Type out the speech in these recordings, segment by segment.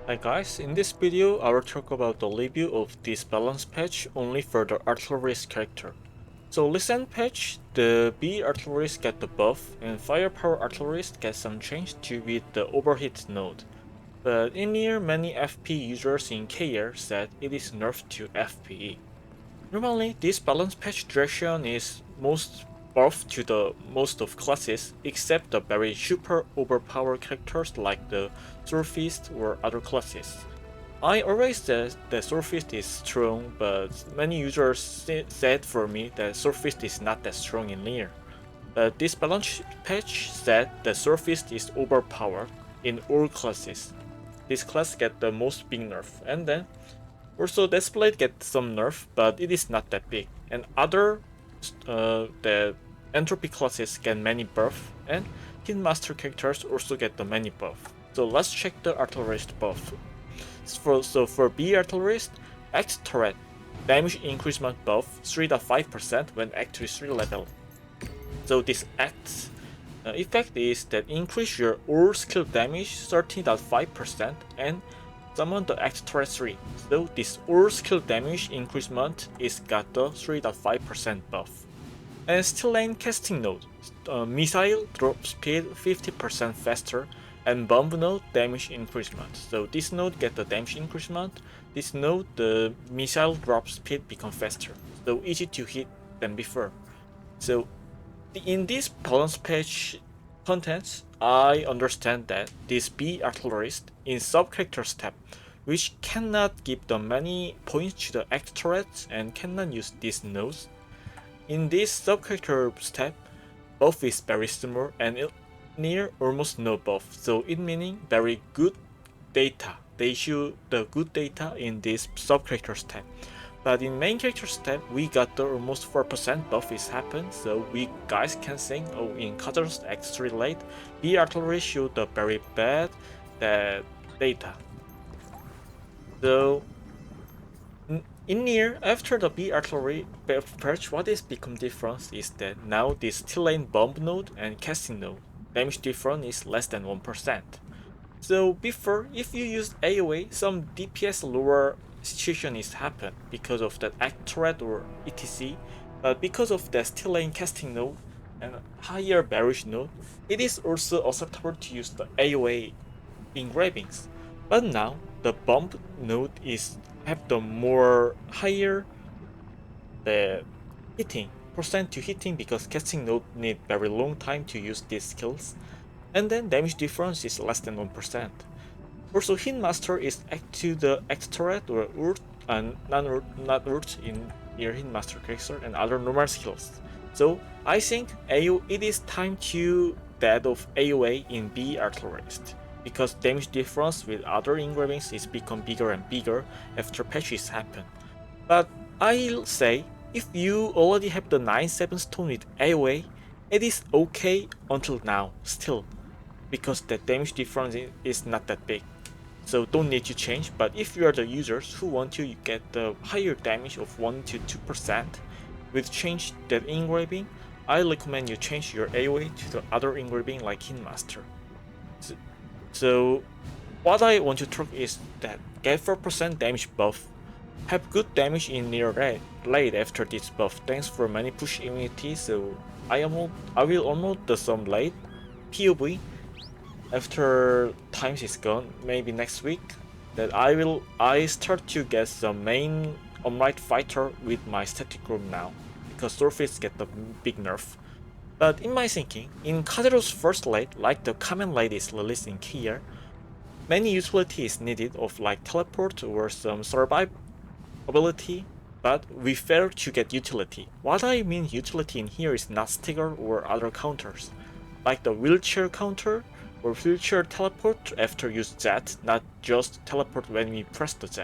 Hi guys, in this video I will talk about the review of this balance patch only for the Artillerist character. So recent patch, the B Artillerist get the buff and Firepower Artillerist get some change to with the overheat node. But in here many FP users in KR said it is nerfed to FPE. Normally this balance patch direction is most buff to the most of classes except the very super overpowered characters like the Surfist or other classes. I always said that Surfist is strong, but many users said for me that Surfist is not that strong in Nier. But this balance patch said that Surfist is overpowered in all classes. This class get the most big nerf, and then also Deathblade get some nerf, but it is not that big. And other the entropy classes get many buff, and Hitmaster characters also get the many buff. So let's check the Artillerist buff. So for B Artillerist, Act Turret damage increasement buff 3.5% when Act 3 level. So this Act effect is that increase your all skill damage 13.5% and summon the Act Turret 3. So this all skill damage increasement is got the 3.5% buff. And Still Lane casting node, missile drop speed 50% faster and bomb node damage increasement. So this node get the damage increasement, this node the missile drop speed become faster, so easy to hit than before. So in this balance patch contents, I understand that this B Artillerist in sub character step, which cannot give the many points to the act turrets and cannot use these nodes. In this sub character step, buff is very small and near almost no buff, so it meaning very good data. They show the good data in this sub character step. But in main character step, we got the almost 4% buff is happened, so we guys can say, oh, in Kazakh's X3 late, B Artillery showed the very bad data. So in here, after the B Artillery patch, what is become difference is that now this Still Lane bomb node and casting node damage difference is less than 1%. So before, if you use AoE, some DPS lower situation is happen because of that act turret or etc. But because of the Still Lane casting node and higher Barrage node, it is also acceptable to use the AoE engravings. But now the bomb node is have the more higher the hitting percent to hitting because casting node need very long time to use these skills, and then damage difference is less than 1%. Also, Hitmaster is act to the act turret or ult and not ult in your Hitmaster character and other normal skills. So I think it is time to that of AoE in B Artillerist, because damage difference with other engravings is become bigger and bigger after patches happen. But I'll say, if you already have the 9-7 stone with AoE, it is okay until now still, because the damage difference is not that big. So don't need to change, but if you are the users who want to get the higher damage of 1 to 2% with change that engraving, I recommend you change your AoE to the other engraving like Hitmaster. So what I want to talk is that get 4% damage buff, have good damage in near late after this buff thanks for many push immunity, so I will unload some late POV after times is gone, maybe next week, that I start to get some main unlight fighter with my static room now, because Surface get the big nerf. But in my thinking, in Kazero's first late, like the common late is released in here, many utility is needed of like teleport or some survive ability, but we fail to get utility. What I mean utility in here is not stagger or other counters, like the wheelchair counter or wheelchair teleport after use Z, not just teleport when we press the Z.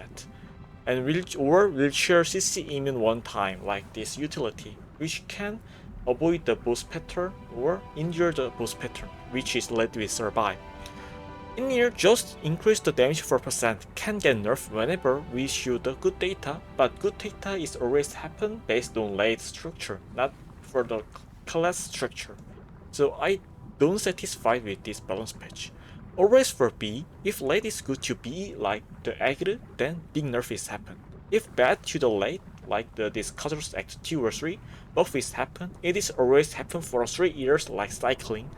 And wheelchair CC immune one time, like this utility, which can avoid the boss pattern or injure the boss pattern, which is led with survive. In here, just increase the damage 4%, can get nerfed whenever we show the good data, but good data is always happen based on late structure, not for the class structure. So I don't satisfied with this balance patch. Always for B, if late is good to B like the Agri, then big nerf is happen. If bad to the late, like this Cutters Act 2 or 3, buff is happen, it is always happen for 3 years like cycling,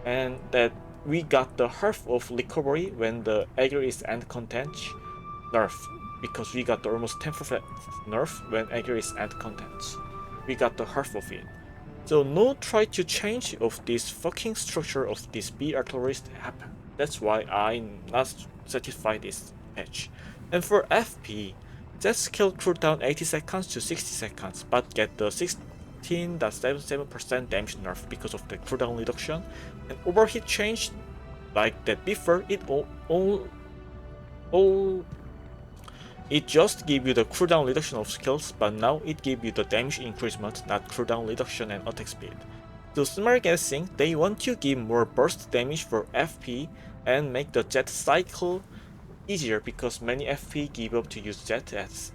and that we got the half of recovery when the Agri is end content nerf, because we got the almost 10% nerf when Agri is end content. We got the half of it. So no try to change of this fucking structure of this B Artillerist happen. That's why I'm not satisfied this patch. And for FP, that skill cooldown 80 seconds to 60 seconds, but get the 16.77% damage nerf because of the cooldown reduction, and overheat change like that before it just gave you the cooldown reduction of skills, but now it gave you the damage increasement, not cooldown reduction and attack speed. So smart guessing, they want to give more burst damage for FP and make the jet cycle easier because many FP give up to use jet at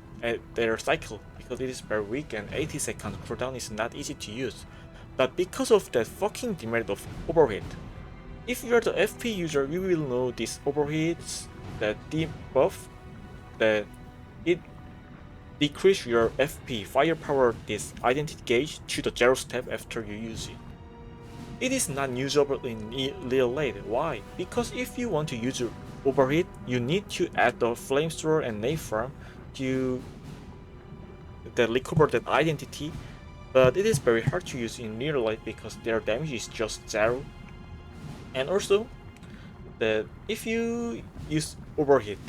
their cycle because it is very weak and 80 second cooldown is not easy to use. But because of that fucking demerit of overheat, if you are the FP user, you will know this overheats, that debuff, that it decrease your FP firepower this identity gauge to the 0 step after you use it. It is not usable in real life. Why? Because if you want to use overheat, you need to add the flamethrower and napalm to recover that identity, but it is very hard to use in real life because their damage is just 0. And also, that if you use overheat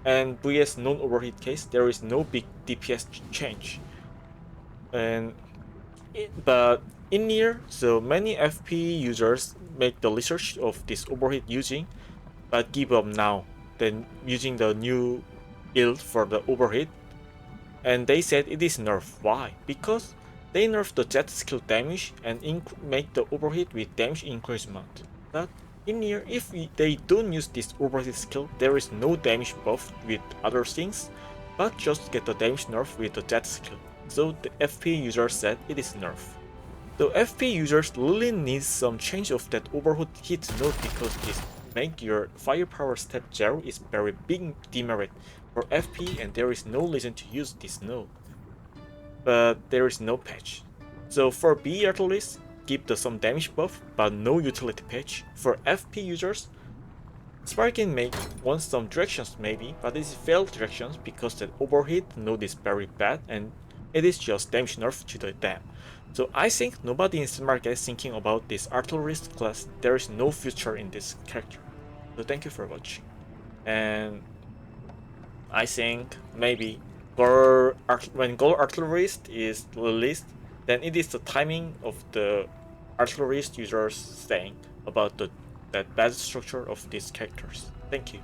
and vs non-overheat case, there is no big DPS change. But in here, so many FP users make the research of this overheat using, but give up now. Then using the new build for the overheat, and they said it is nerf. Why? Because they nerf the jet skill damage and make the overheat with damage increasement. But in here, if they don't use this overheat skill, there is no damage buff with other things, but just get the damage nerf with the jet skill. So the FP user said it is nerf. So FP users really need some change of that overheat node because this make your firepower step 0 is very big demerit for FP and there is no reason to use this node. But there is no patch. So for B Artillerist, give some damage buff but no utility patch. For FP users, Sparkin may want some directions maybe, but this is failed directions because that overheat node is very bad and it is just damage nerf to the dam. So I think nobody in Smart is thinking about this Artillerist class. There is no future in this character. So thank you for watching. And I think maybe when Gold Artillerist is released, then it is the timing of the Artillerist users saying about that bad structure of these characters. Thank you.